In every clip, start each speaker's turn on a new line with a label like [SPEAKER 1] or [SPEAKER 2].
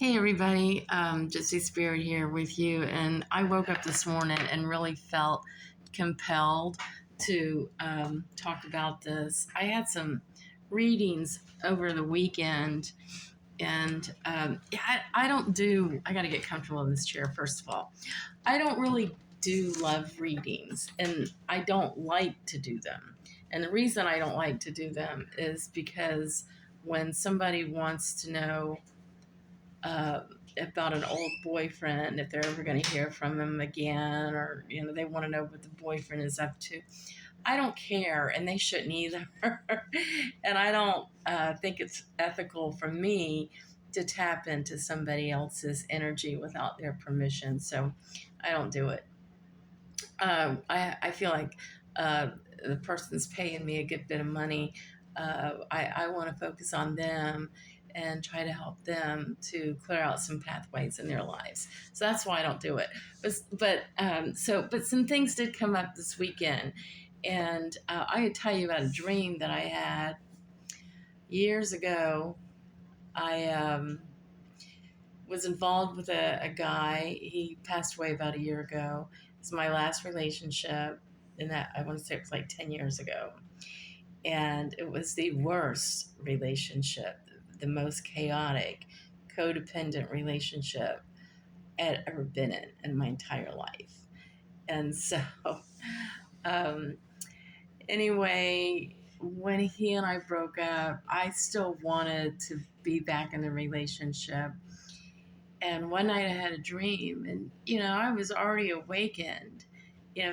[SPEAKER 1] Hey everybody, Gypsy Spirit here with you. And I woke up this morning and really felt compelled to talk about this. I had some readings over the weekend, and yeah, I don't do, I got to get comfortable in this chair first of all. I don't really do love readings, and I don't like to do them. And the reason I don't like to do them is because when somebody wants to know, uh, about an old boyfriend, if they're ever going to hear from him again, or they want to know what the boyfriend is up to. I don't care, and they shouldn't either. And I don't think it's ethical for me to tap into somebody else's energy without their permission. So I don't do it. I feel like uh, the person's paying me a good bit of money. I want to focus on them and try to help them to clear out some pathways in their lives. So that's why I don't do it. But some things did come up this weekend, and I could tell you about a dream that I had years ago. I was involved with a guy. He passed away about a year ago. It's my last relationship, and that I want to say it was like 10 years ago. And it was the worst relationship, the most chaotic, codependent relationship I'd ever been in my entire life. And so, um, anyway, when he and I broke up, I still wanted to be back in the relationship. And one night I had a dream, and I was already awakened,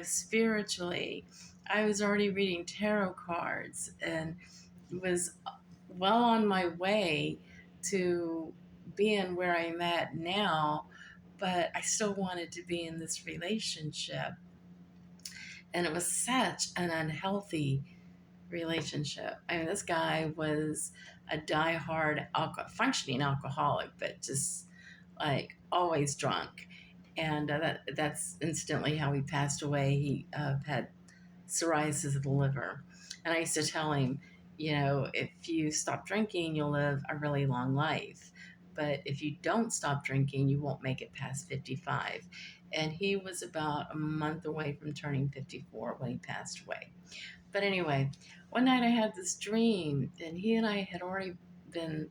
[SPEAKER 1] spiritually. I was already reading tarot cards and was well on my way to being where I'm at now, but I still wanted to be in this relationship. And it was such an unhealthy relationship. I mean, this guy was a diehard functioning alcoholic, but just like always drunk. And that's instantly how he passed away. He had psoriasis of the liver. And I used to tell him, if you stop drinking, you'll live a really long life. But if you don't stop drinking, you won't make it past 55. And he was about a month away from turning 54 when he passed away. But anyway, one night I had this dream, and he and I had already been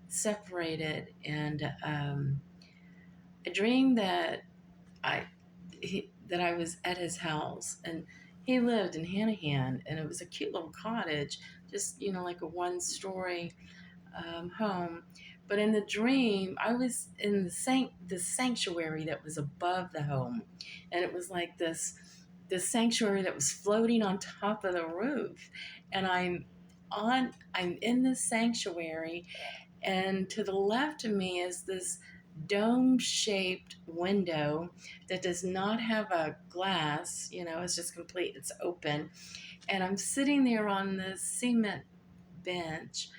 [SPEAKER 1] separated, and I dreamed that I that I was at his house, and he lived in Hanahan, and it was a cute little cottage, just like a one-story home. But in the dream, I was in the sanctuary that was above the home, and it was like this sanctuary that was floating on top of the roof, and I'm in this sanctuary, and to the left of me is this dome-shaped window that does not have a glass. It's just complete, it's open. And I'm sitting there on this cement bench,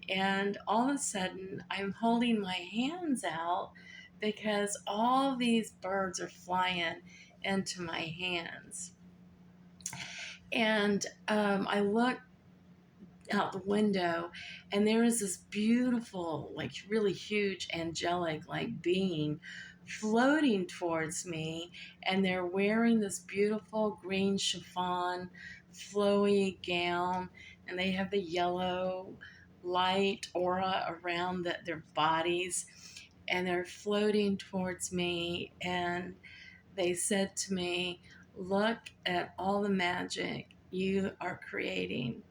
[SPEAKER 1] and all of a sudden I'm holding my hands out because all these birds are flying into my hands. And I look out the window, and there is this beautiful, like really huge, angelic like being floating towards me, and they're wearing this beautiful green chiffon flowy gown, and they have the yellow light aura around their bodies, and they're floating towards me, and they said to me, "Look at all the magic you are creating.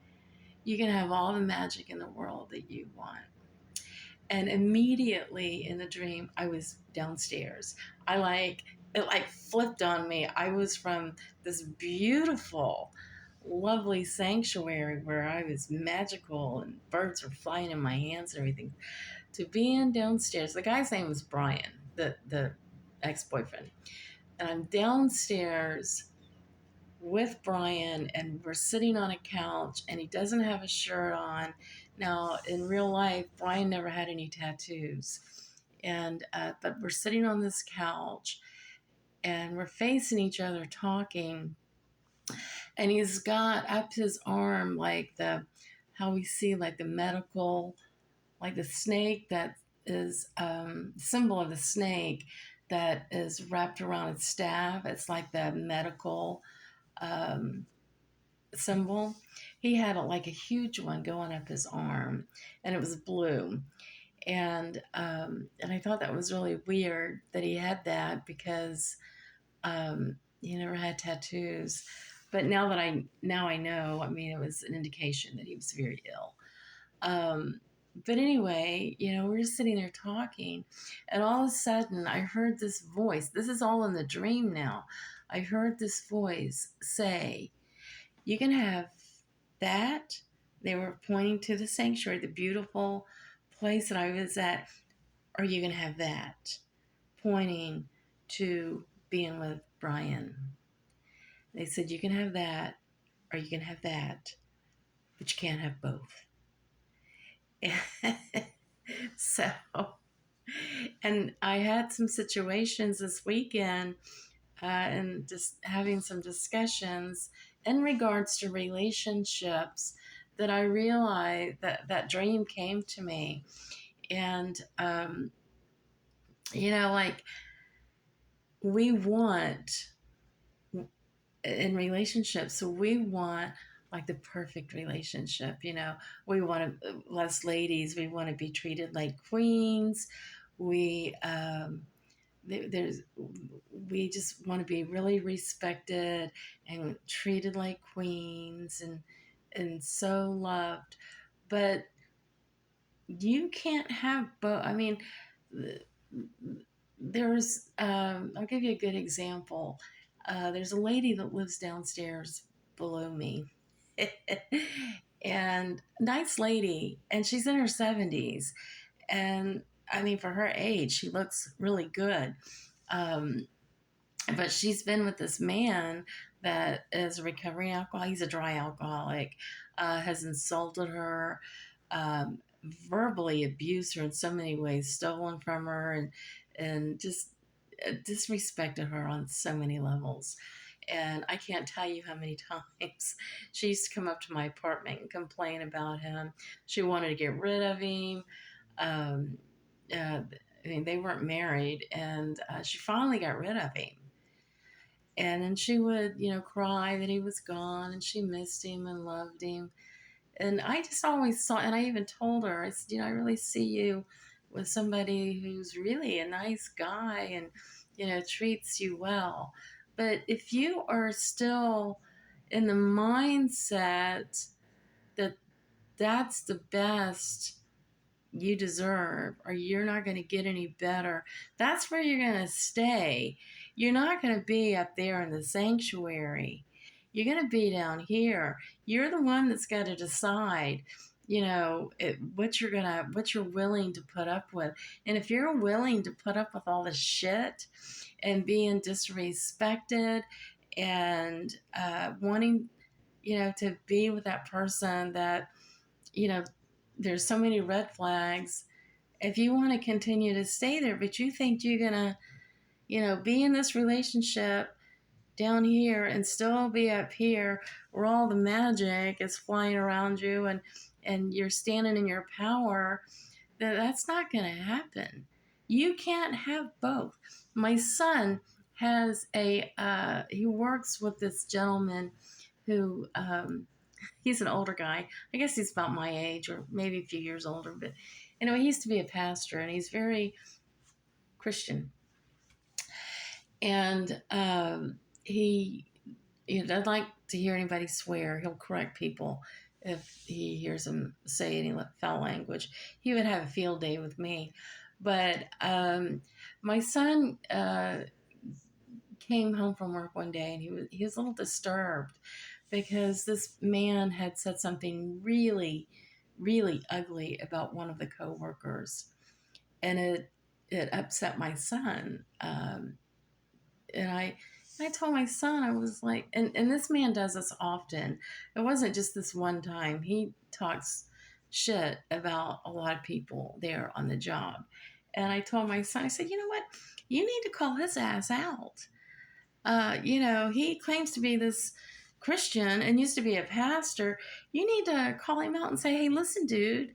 [SPEAKER 1] You can have all the magic in the world that you want." And immediately in the dream, I was downstairs. It like flipped on me. I was from this beautiful, lovely sanctuary where I was magical and birds were flying in my hands and everything, to being downstairs. The guy's name was Brian, the ex-boyfriend. And I'm downstairs with Brian, and we're sitting on a couch, and he doesn't have a shirt on. Now, in real life, Brian never had any tattoos. And but we're sitting on this couch, and we're facing each other talking, and he's got up his arm like the how we see like the medical, like the snake that is symbol of the snake that is wrapped around its staff. It's like the medical um, symbol. He had like a huge one going up his arm, and it was blue. And I thought that was really weird that he had that because he never had tattoos. But now I know. I mean, it was an indication that he was very ill. Um, but anyway, we're just sitting there talking, and all of a sudden, I heard this voice. This is all in the dream now. I heard this voice say, "You can have that." They were pointing to the sanctuary, the beautiful place that I was at. Or you can have that, pointing to being with Brian. They said, you can have that, or you can have that, but you can't have both. So, and I had some situations this weekend and just having some discussions in regards to relationships that I realized that dream came to me. And, like we want in relationships, so we want like the perfect relationship. We want to, us ladies, we want to be treated like queens. We there's we just want to be really respected and treated like queens and so loved. But you can't have both. I mean, there's I'll give you a good example. There's a lady that lives downstairs below me, and nice lady, and she's in her 70s, and I mean, for her age, she looks really good. Um, but she's been with this man that is a recovering alcoholic. He's a dry alcoholic, has insulted her, verbally abused her in so many ways, stolen from her, and just disrespected her on so many levels. And I can't tell you how many times she used to come up to my apartment and complain about him. She wanted to get rid of him. Um, I mean, they weren't married, and she finally got rid of him. And then she would, cry that he was gone, and she missed him and loved him. And I just always saw, and I even told her, I said, I really see you with somebody who's really a nice guy and, treats you well. But if you are still in the mindset that that's the best you deserve, or you're not going to get any better, that's where you're going to stay. You're not going to be up there in the sanctuary. You're going to be down here. You're the one that's got to decide, what you're willing to put up with. And if you're willing to put up with all the shit and being disrespected and wanting, to be with that person that, there's so many red flags. If you want to continue to stay there, but you think you're going to, be in this relationship down here and still be up here where all the magic is flying around you and you're standing in your power, that's not going to happen. You can't have both. My son has he works with this gentleman who, he's an older guy. I guess he's about my age or maybe a few years older. But anyway, he used to be a pastor, and he's very Christian. And he doesn't like to hear anybody swear. He'll correct people if he hears them say any foul language. He would have a field day with me. But my son came home from work one day, and he was a little disturbed because this man had said something really, really ugly about one of the coworkers, and it upset my son. And I told my son, I was like, and this man does this often. It wasn't just this one time. He talks shit about a lot of people there on the job. And I told my son, I said, you know what? You need to call his ass out. He claims to be this Christian and used to be a pastor. You need to call him out and say, hey, listen, dude,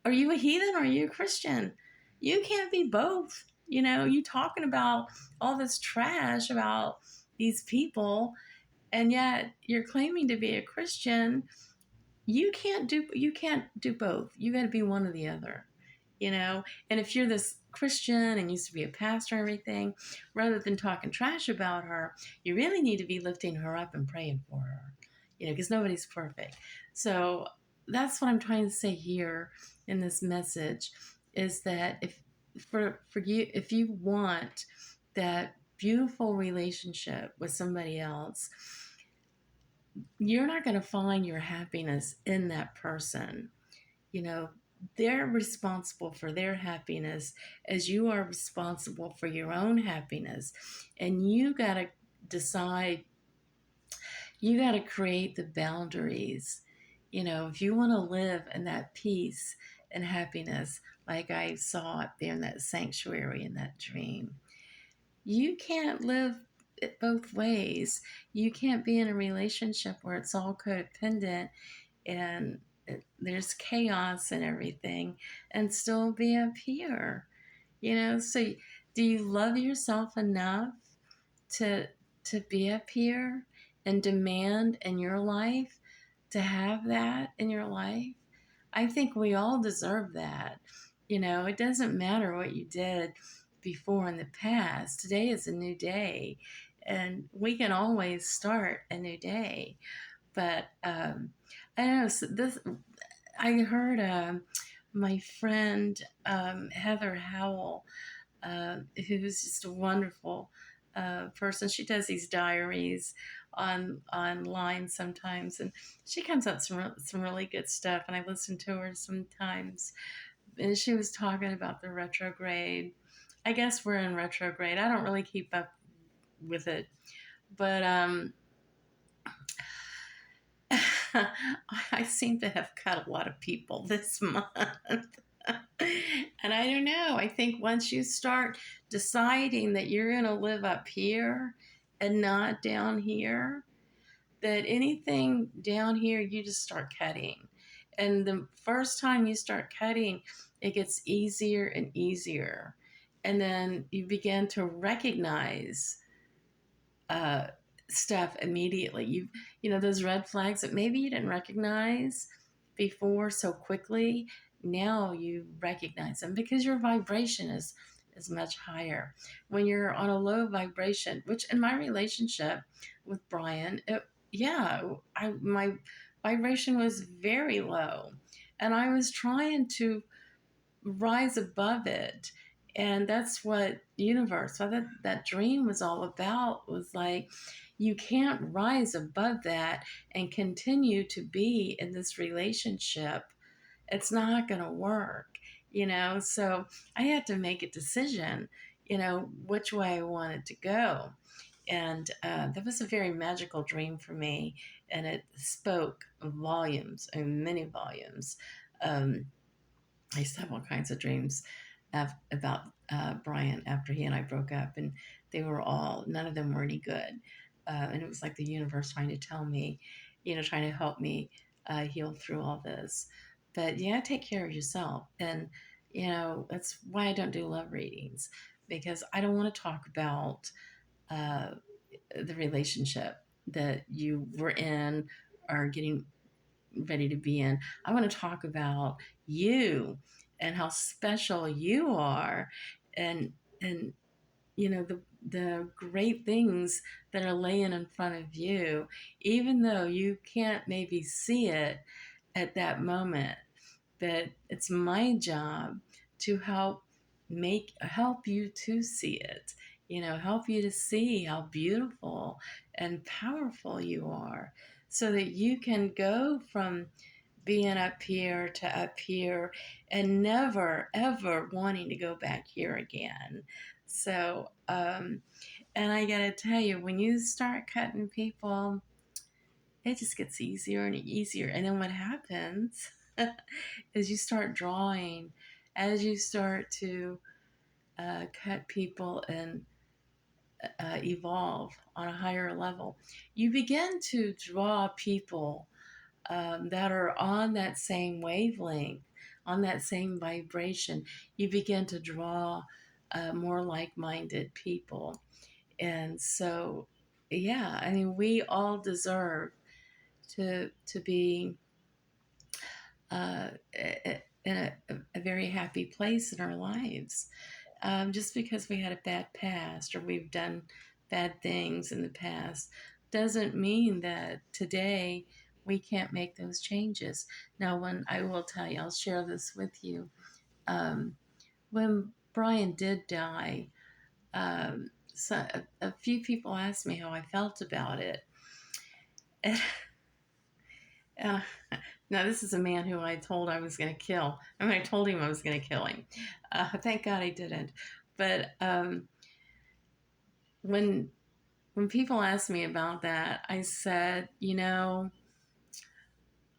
[SPEAKER 1] are you a heathen or are you a Christian? You can't be both. You talking about all this trash about these people, and yet you're claiming to be a Christian. You can't do both. You got to be one or the other. And if you're this Christian and used to be a pastor and everything, rather than talking trash about her, you really need to be lifting her up and praying for her, because nobody's perfect. So that's what I'm trying to say here in this message, is that if you want that beautiful relationship with somebody else, you're not going to find your happiness in that person. you know they're responsible for their happiness as you are responsible for your own happiness. And you got to decide, you got to create the boundaries. If you want to live in that peace and happiness, like I saw it there in that sanctuary in that dream, you can't live it both ways. You can't be in a relationship where it's all codependent and there's chaos and everything, and still be up here. So do you love yourself enough to be up here and demand in your life to have that in your life? I think we all deserve that. It doesn't matter what you did before in the past. Today is a new day, and we can always start a new day. But I don't know. So I heard my friend Heather Howell, who's just a wonderful person. She does these diaries online sometimes, and she comes up with some really good stuff. And I listen to her sometimes. And she was talking about the retrograde. I guess we're in retrograde. I don't really keep up with it, but I seem to have cut a lot of people this month. And I don't know. I think once you start deciding that you're going to live up here and not down here, that anything down here, you just start cutting. And the first time you start cutting, it gets easier and easier. And then you begin to recognize uh, stuff immediately. Those red flags that maybe you didn't recognize before so quickly. Now you recognize them because your vibration is much higher. When you're on a low vibration, which in my relationship with Brian, my vibration was very low, and I was trying to rise above it. And that's what universe, what that dream was all about, was like, you can't rise above that and continue to be in this relationship. It's not going to work. So I had to make a decision, which way I wanted to go. And that was a very magical dream for me, and it spoke volumes, and many volumes. I used to have all kinds of dreams about Brian after he and I broke up, and none of them were any good. And it was like the universe trying to tell me, trying to help me heal through all this. But yeah, take care of yourself. And, that's why I don't do love readings, because I don't want to talk about uh, the relationship that you were in or getting ready to be in. I want to talk about you and how special you are, and and the great things that are laying in front of you, even though you can't maybe see it at that moment. But it's my job to help you to see it, help you to see how beautiful and powerful you are, so that you can go from being up here to up here and never ever wanting to go back here again. So and I gotta tell you, when you start cutting people, it just gets easier and easier. And then what happens is you start drawing, as you start to cut people and evolve on a higher level, you begin to draw people that are on that same wavelength, on that same vibration, you begin to draw more like-minded people. And so, yeah, I mean, we all deserve to be in a very happy place in our lives. Just because we had a bad past or we've done bad things in the past doesn't mean that today we can't make those changes. Now, when I will tell you, I'll share this with you. Um, when Brian did die, so a few people asked me how I felt about it. Uh, now, this is a man who I told I was going to kill. I mean, I told him I was going to kill him. Thank God I didn't. But when people asked me about that, I said,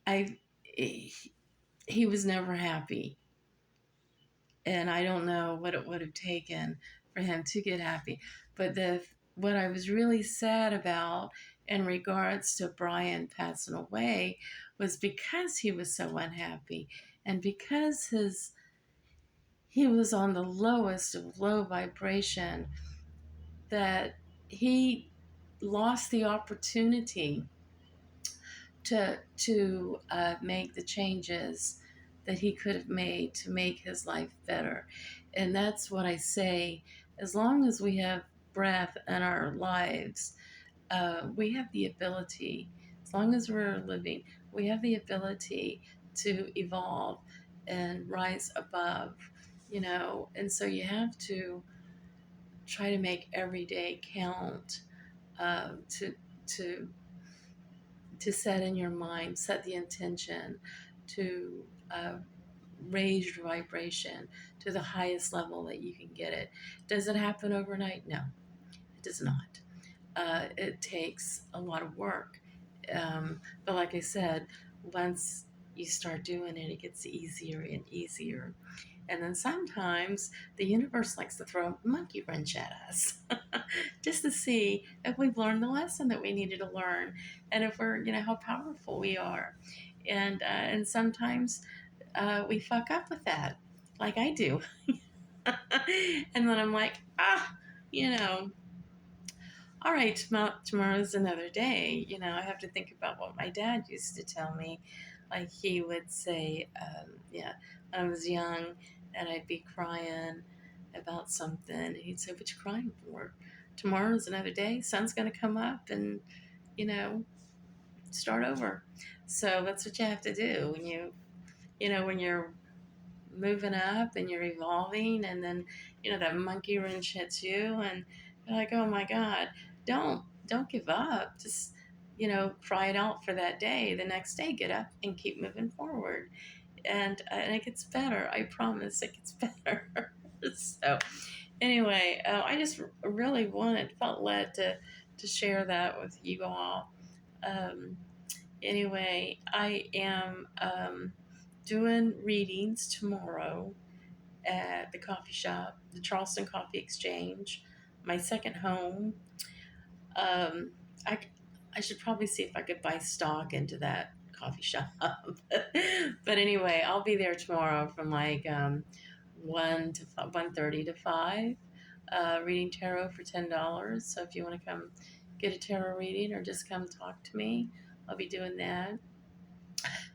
[SPEAKER 1] I he was never happy, and I don't know what it would have taken for him to get happy. But what I was really sad about in regards to Brian passing away was because he was so unhappy and because he was on the lowest of low vibration, that he lost the opportunity to make the changes that he could have made to make his life better. And that's what I say. As long as we have breath in our lives, we have the ability, as long as we're living, we have the ability to evolve and rise above, And so you have to try to make every day count, to to to set in your mind, set the intention to raise your vibration to the highest level that you can get it. Does it happen overnight? No, it does not. It takes a lot of work. But like I said, once you start doing it, it gets easier and easier. And then sometimes the universe likes to throw a monkey wrench at us just to see if we've learned the lesson that we needed to learn and if we're, how powerful we are. And sometimes we fuck up with that, like I do. And then I'm like, you know, all right, tomorrow's another day. I have to think about what my dad used to tell me. Like he would say, yeah, when I was young and I'd be crying about something, and he'd say, what you crying for? Tomorrow's another day. Sun's going to come up and, you know, start over. So that's what you have to do when you're moving up and you're evolving, and then that monkey wrench hits you and you're like, oh my god, don't give up. Just cry it out for that day. The next day, get up and keep moving forward, and it gets better. I promise, it gets better. So anyway, I just really felt led to share that with you all. um, Anyway, I am doing readings tomorrow at the coffee shop, the Charleston Coffee Exchange, my second home. Um, I, I should probably see if I could buy stock into that coffee shop. But anyway, I'll be there tomorrow from like 1:30 to 5, reading tarot for $10. So if you want to come get a tarot reading or just come talk to me, I'll be doing that.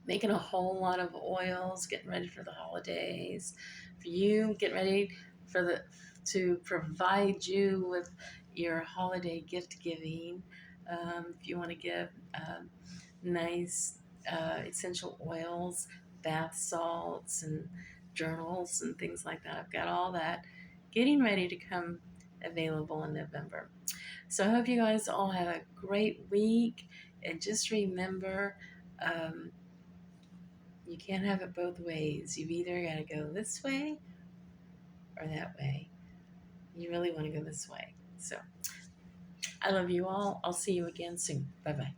[SPEAKER 1] Making a whole lot of oils, getting ready for the holidays. For you, getting ready to provide you with your holiday gift giving. If you want to give nice essential oils, bath salts, and journals and things like that, I've got all that getting ready to come available in November. So I hope you guys all have a great week, and just remember, you can't have it both ways. You've either got to go this way or that way. You really want to go this way. So I love you all. I'll see you again soon. Bye bye.